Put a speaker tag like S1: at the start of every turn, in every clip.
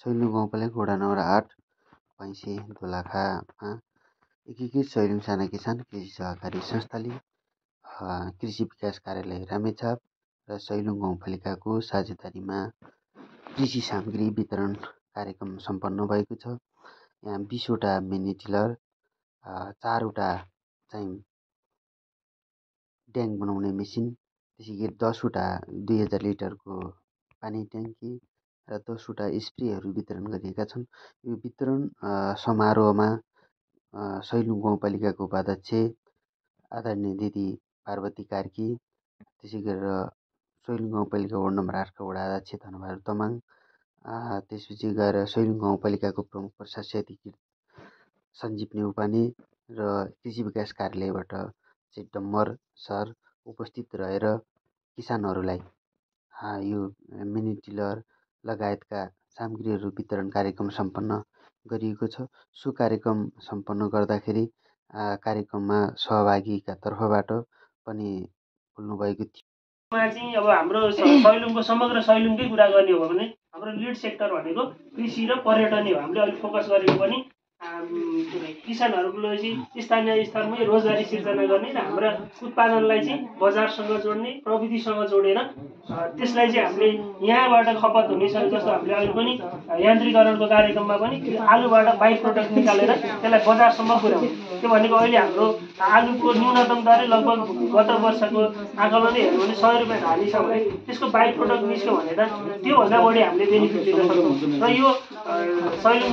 S1: सैलुङ गाउँपालिका वडा नम्बर 8 भैँसी दोलखामा एकीकृत सैलुङ साना किसान कृषि सहकारी संस्थाले कृषि विकास कार्यालय रामेछाप र सैलुङ गाउँपालिकाको साझेदारीमा कृषि सामग्री वितरण कार्यक्रम सम्पन्न भएको छ। यहाँ 20वटा मिनी टिलर, 4वटा चाहिँ ड्याङ बनाउने मेसिन, त्यसै गरी 10वटा 2000 लिटरको पानी ट्याङ्की र 10वटा स्प्रेहरू वितरण गरिएका छन्। यो वितरण समारोहमा सैलुङ गाउँपालिकाको उपाध्यक्ष आदरणीय दिदी पार्वती कार्की, त्यसै गरेर सैलुङ गाउँपालिका वडा नम्बर 8का वडा अध्यक्ष धनबहादुर तामाङ, त्यसपछि गएर सैलुङ गाउँपालिकाको प्रमुख प्रशासक अधिकृत सञ्जीव नेउपाने र कृषि विकास कार्यालयबाट चाहिँ डम्बर सर उपस्थित रहेर किसानहरूलाई यो मिनी टिलर लगायतका सामग्रीहरू वितरण कार्यक्रम सम्पन्न गरिएको छ। सो कार्यक्रम सम्पन्न गर्दाखेरि कार्यक्रममा सहभागीका तर्फबाट पनि बोल्नुभएको थियो।
S2: चाहिँ अब हाम्रो सैलुङको समग्र सैलुङकै कुरा गर्ने हो भने हाम्रो लिड सेक्टर भनेको कृषि र पर्यटन हो। हामीले अहिले फोकस गरेको पनि किसानहरूलाई चाहिँ स्थानीय स्तरमै रोजगारी सिर्जना गर्ने र हाम्रा उत्पादनलाई चाहिँ बजारसँग जोड्ने, प्रविधिसँग जोडेर त्यसलाई चाहिँ हामीले यहाँबाट खपत हुने जस्तो हामीले अहिले पनि यान्त्रिकरणको कार्यक्रममा पनि आलुबाट बाइ प्रोडक्ट निकालेर त्यसलाई बजारसम्म पुर्याउने। त्यो भनेको अहिले हाम्रो आलुको न्यूनतम दरै लगभग गत वर्षको आकलनले हेर्यो भने 100 रुपियाँ ढाली छ भने त्यसको बाइ प्रोडक्ट निस्क्यो भने त त्योभन्दा बढी हामीले बेनिफिट लिन सक्छौँ। र यो सैलुङ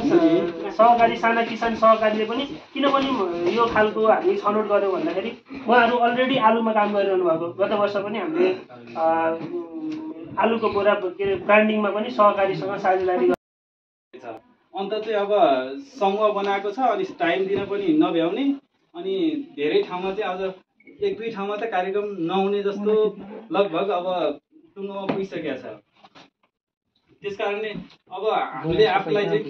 S2: सहकारी साना किसान सहकारीले पनि किनभने यो खालको हामी छनौट गऱ्यौँ भन्दाखेरि उहाँहरू अलरेडी आलुमा काम गरिरहनु भएको। गत वर्ष पनि हामीले आलुको बोरा के अरे ब्रान्डिङमा पनि सहकारीसँग साझेदारी
S3: छ। अन्त चाहिँ अब समूह बनाएको छ, अनि टाइम दिन पनि नभ्याउने, अनि धेरै ठाउँमा चाहिँ अझ 1-2 ठाउँमा त कार्यक्रम नहुने जस्तो लगभग अब टुङ्गोमा पुगिसकेको छ। त्यस कारणले अब हामीले आफूलाई चाहिँ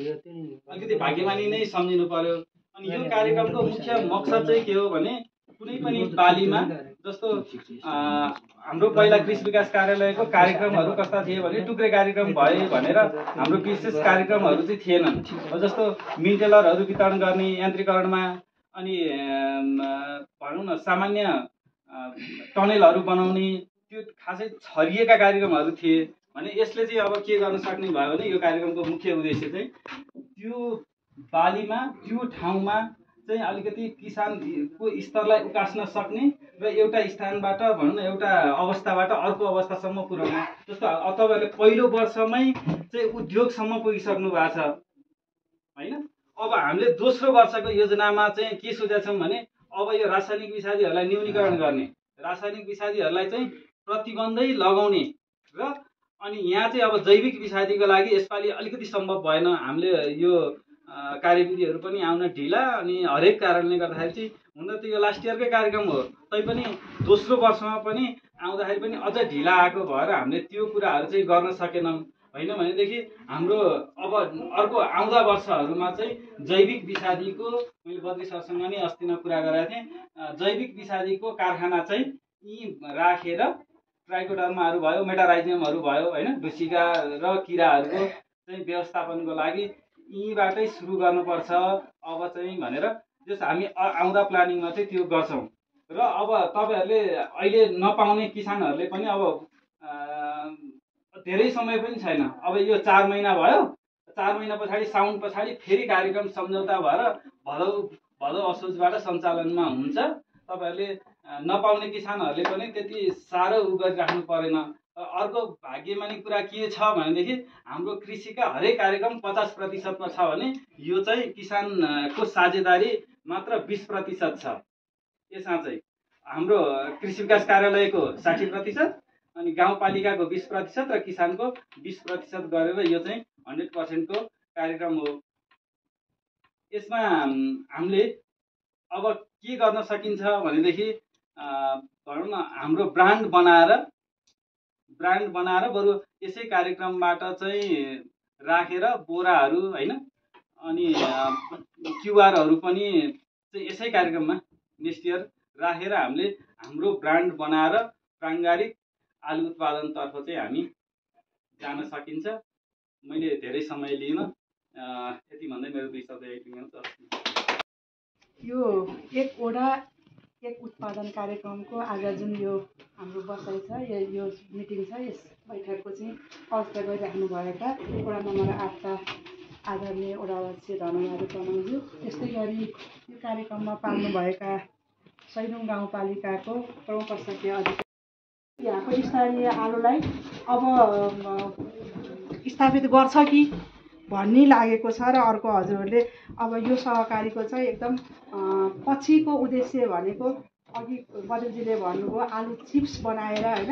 S3: अलिकति भाग्यमानी नै सम्झिनु पर्यो। अनि यो कार्यक्रमको मुख्य मकसद चाहिँ के हो भने कुनै पनि बालीमा जस्तो हाम्रो पहिला कृषि विकास कार्यालयको कार्यक्रमहरू कस्ता थिए भने टुक्रे कार्यक्रम भए भनेर हाम्रो विशेष कार्यक्रमहरू चाहिँ थिएनन्। जस्तो मिन्टेलरहरू वितरण गर्ने यान्त्रिकरणमा, अनि भनौँ न सामान्य टनेलहरू बनाउने, त्यो खासै छरिएका कार्यक्रमहरू थिए भने यसले चाहिँ अब के गर्न सक्ने भयो भने यो कार्यक्रमको मुख्य उद्देश्य चाहिँ त्यो बालीमा त्यो ठाउँमा चाहिँ अलिकति किसानको स्तरलाई उकास्न सक्ने र एउटा स्थानबाट भनौँ न एउटा अवस्थाबाट अर्को अवस्थासम्म पुर्याउने। जस्तो तपाईँहरूले पहिलो वर्षमै चाहिँ उद्योगसम्म पुगिसक्नु भएको छ होइन। अब हामीले दोस्रो वर्षको योजनामा चाहिँ के सोचेका छौँ भने अब यो रासायनिक विषादीहरूलाई न्यूनीकरण गर्ने, रासायनिक विषादीहरूलाई चाहिँ प्रतिबन्धै लगाउने र अनि यहाँ चाहिँ अब जैविक विषादीको लागि यसपालि अलिकति सम्भव भएन। हामीले यो कार्यविधिहरू पनि आउन ढिला, अनि हरेक कारणले गर्दाखेरि चाहिँ हुन त यो लास्ट इयरकै कार्यक्रम हो, तैपनि दोस्रो वर्षमा पनि आउँदाखेरि पनि अझ ढिला आएको भएर हामीले त्यो कुराहरू चाहिँ गर्न सकेनौँ। होइन भनेदेखि हाम्रो अब अर्को आउँदा वर्षहरूमा चाहिँ जैविक विषादीको, मैले बद्री सरसँग नै अस्ति नै कुरा गरेको थिएँ, जैविक विषादीको कारखाना चाहिँ यी राखेर ट्राइकोडर्माहरू भयो, मेटाराइजियमहरू भयो होइन, ढुसीका र किराहरूको चाहिँ व्यवस्थापनको लागि यहीँबाटै सुरु गर्नुपर्छ अब चाहिँ भनेर जस हामी आउँदा प्लानिङमा चाहिँ त्यो गर्छौँ। र अब तपाईँहरूले अहिले नपाउने किसानहरूले पनि अब धेरै समय पनि छैन, अब यो 4 महिना भयो, 4 महिना पछाडि साउन पछाडि फेरि कार्यक्रम सम्झौता भएर भदौ असोजबाट सञ्चालनमा हुन्छ। तपाईँहरूले नपाउने किसानहरूले पनि त्यति साह्रो गरिराख्नु परेन। अर्को भाग्यमानी कुरा के छ भनेदेखि हाम्रो कृषिका हरेक कार्यक्रम 50% छ भने यो चाहिँ किसानको साझेदारी मात्र 20% छ। यसमा चाहिँ हाम्रो कृषि विकास कार्यालयको 60%, अनि गाउँपालिकाको 20% र किसानको 20% गरेर यो चाहिँ 100% को कार्यक्रम हो। यसमा हामीले अब के गर्न सकिन्छ भनेदेखि भनौँ न हाम्रो ब्रान्ड बनाएर बरु यसै कार्यक्रमबाट चाहिँ राखेर बोराहरू होइन, अनि क्युआरहरू पनि चाहिँ यसै कार्यक्रममा नेक्स्ट इयर राखेर हामीले हाम्रो ब्रान्ड बनाएर प्राङ्गारिक आलु उत्पादनतर्फ चाहिँ हामी जान सकिन्छ। मैले धेरै समय लिइनँ। यति भन्दै मेरो 2 शब्द यति मात्र।
S4: यो एक उत्पादन कार्यक्रमको आज जुन यो हाम्रो बसाइ छ, यो मिटिङ छ, यस बैठकको चाहिँ अवस्था गरिराख्नु भएका वडा नम्बर 8 का आदरणीय वडा अध्यक्ष धनबहादुर तामाङज्यू, त्यस्तै गरी यो कार्यक्रममा पाल्नुभएका सैलुङ गाउँपालिकाको प्रमुख प्रशासकीय अधिकारी, यहाँको स्थानीय आलुलाई अब स्थापित गर्छ कि भन्ने लागेको छ। र अर्को हजुरहरूले अब यो सहकारीको चाहिँ एकदम पछिको उद्देश्य भनेको अघि बदेलजीले भन्नुभयो आलु चिप्स बनाएर होइन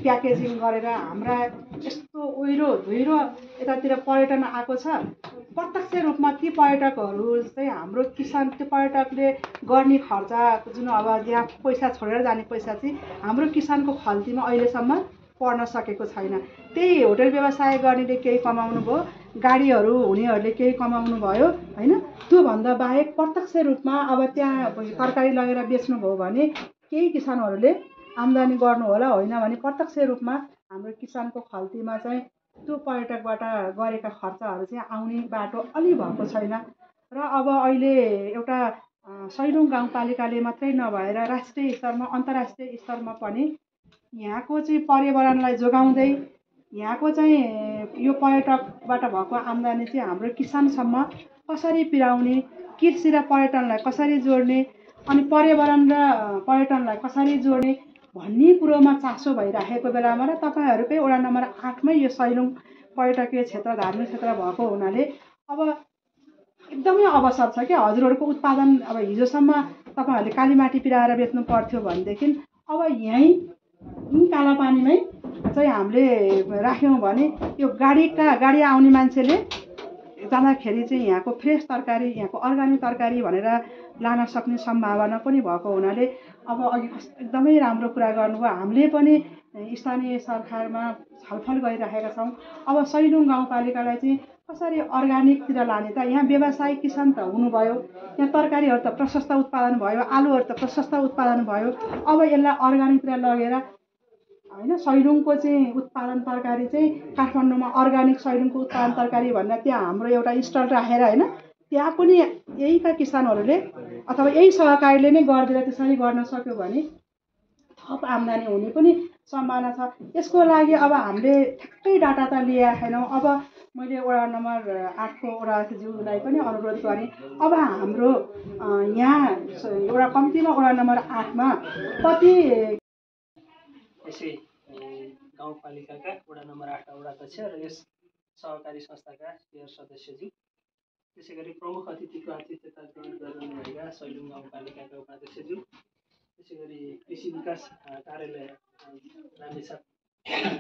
S4: प्याकेजिङ गरेर हाम्रा यस्तो ओहिरो धुइरो यतातिर पर्यटन आएको छ, प्रत्यक्ष रूपमा ती पर्यटकहरू चाहिँ हाम्रो किसान, त्यो पर्यटकले गर्ने खर्च जुन अब यहाँ पैसा छोडेर जाने पैसा चाहिँ हाम्रो किसानको खल्तीमा अहिलेसम्म पर्न सकेको छैन। त्यही होटल व्यवसाय गर्नेले केही कमाउनु भयो, गाडीहरू हुनेहरूले केही कमाउनु भयो होइन। त्योभन्दा बाहेक प्रत्यक्ष रूपमा अब त्यहाँ तरकारी लगेर बेच्नुभयो भने केही किसानहरूले आम्दानी गर्नु होला, होइन भने प्रत्यक्ष रूपमा हाम्रो किसानको खल्तीमा चाहिँ त्यो पर्यटकबाट गरेका खर्चहरू चाहिँ आउने बाटो अलि भएको छैन। र अब अहिले एउटा सैलुङ गाउँपालिकाले मात्रै नभएर राष्ट्रिय स्तरमा, अन्तर्राष्ट्रिय स्तरमा पनि यहाँको चाहिँ पर्यावरणलाई जोगाउँदै यहाँको चाहिँ यो पर्यटकबाट भएको आम्दानी चाहिँ हाम्रो किसानसम्म कसरी पुर्याउने, कृषि र पर्यटनलाई कसरी जोड्ने, अनि पर्यावरण र पर्यटनलाई कसरी जोड्ने भन्ने कुरोमा चासो भइराखेको बेलामा र तपाईँहरूकै वडा नम्बर 8 मै यो सैलुङ पर्यटकीय क्षेत्र, धार्मिक क्षेत्र भएको हुनाले अब एकदमै अवसर छ कि हजुरहरूको उत्पादन अब हिजोसम्म तपाईँहरूले कालीमाटी पिराएर बेच्नु पर्थ्यो भनेदेखि अब यहीँ कालापानीमै चाहिँ हामीले राख्यौँ भने यो गाडी आउने मान्छेले जाँदाखेरि चाहिँ यहाँको फ्रेस तरकारी, यहाँको अर्ग्यानिक तरकारी भनेर लान सक्ने सम्भावना पनि भएको हुनाले अब अघि एकदमै राम्रो कुरा गर्नुभयो। हामीले पनि स्थानीय सरकारमा छलफल गरिराखेका छौँ। अब सैलुङ गाउँपालिकालाई चाहिँ कसरी अर्ग्यानिकतिर लाने त? यहाँ व्यवसायिक किसान त हुनुभयो, यहाँ तरकारीहरू त प्रशस्त उत्पादन भयो, आलुहरू त प्रशस्त उत्पादन भयो। अब यसलाई अर्ग्यानिकतिर लगेर होइन सैलुङको चाहिँ उत्पादन तरकारी चाहिँ काठमाडौँमा अर्ग्यानिक सैलुङको उत्पादन तरकारी भनेर त्यहाँ हाम्रो एउटा स्टल राखेर होइन त्यहाँ पनि यहीका किसानहरूले अथवा यही सहकारीले नै गरिदिएर त्यसरी गर्न सक्यो भने थप आम्दानी हुने पनि सम्भावना छ। यसको लागि अब हामीले ठ्याक्कै डाटा त लिएका छैनौँ। अब मैले वडा नम्बर 8 को वडा अध्यक्षज्यूलाई पनि अनुरोध गरेँ, अब हाम्रो यहाँ एउटा कम्तीमा वडा नम्बर 8 मा कति
S2: यसै गाउँपालिकाका वडा नम्बर 8 का वडा अध्यक्ष र यस सहकारी संस्थाका मेयर सदस्यज्यू, त्यसै गरी प्रमुख अतिथिको आतिथ्यता ग्रहण गर्नुभएका सैलुङ गाउँपालिकाका उपाध्यक्षज्यू, त्यसै गरी कृषि विकास कार्यालय रामेछाप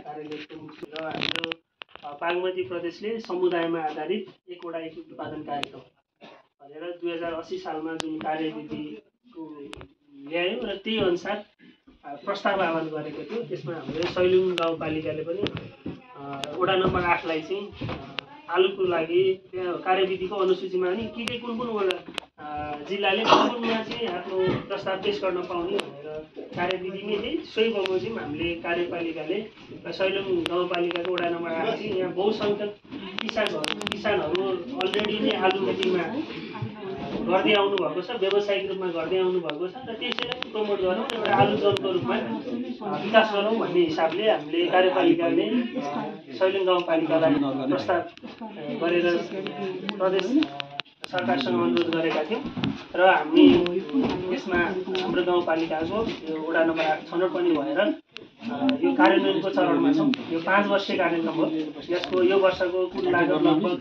S2: कार्यालय प्रमुख र हाम्रो बागमती प्रदेशले समुदायमा आधारित एकवटा एक उत्पादन कार्यक्रम भनेर 2080 सालमा जुन कार्यविधिको ल्यायौँ र त्यही अनुसार प्रस्ताव आह्वान गरेको थियो। त्यसमा हाम्रो सैलुङ गाउँपालिकाले पनि वडा नम्बर 8 लाई चाहिँ आलुको लागि त्यहाँ कार्यविधिको अनुसूचीमा नि के कुन वडा जिल्लाले कुनमा चाहिँ आफ्नो प्रस्ताव पेश गर्न पाउने भनेर कार्यविधिमै चाहिँ सोही बमोजिम हामीले कार्यपालिकाले सैलुङ गाउँपालिकाको वडा नम्बर 8 चाहिँ यहाँ बहुसङ्ख्यक किसानहरू अलरेडी नै आलु खेतीमा गर्दै आउनु भएको छ, व्यावसायिक रूपमा गर्दै आउनु भएको छ र त्यसैलाई प्रमोट गरौँ, एउटा आलु जोनको रूपमा विकास गरौँ भन्ने हिसाबले हामीले कार्यपालिकाले सैलुङ गाउँपालिकालाई प्रस्ताव गरेर प्रदेश सरकारसँग अनुरोध गरेका थियौँ र हामी यसमा हाम्रो गाउँपालिकाको यो वडा नम्बर 8 छनौट पनि भएर यो कार्यान्वयनको चरणमा छौँ। यो 5 वर्षीय कार्यक्रम हो। यसको यो वर्षको कुल लागत लगभग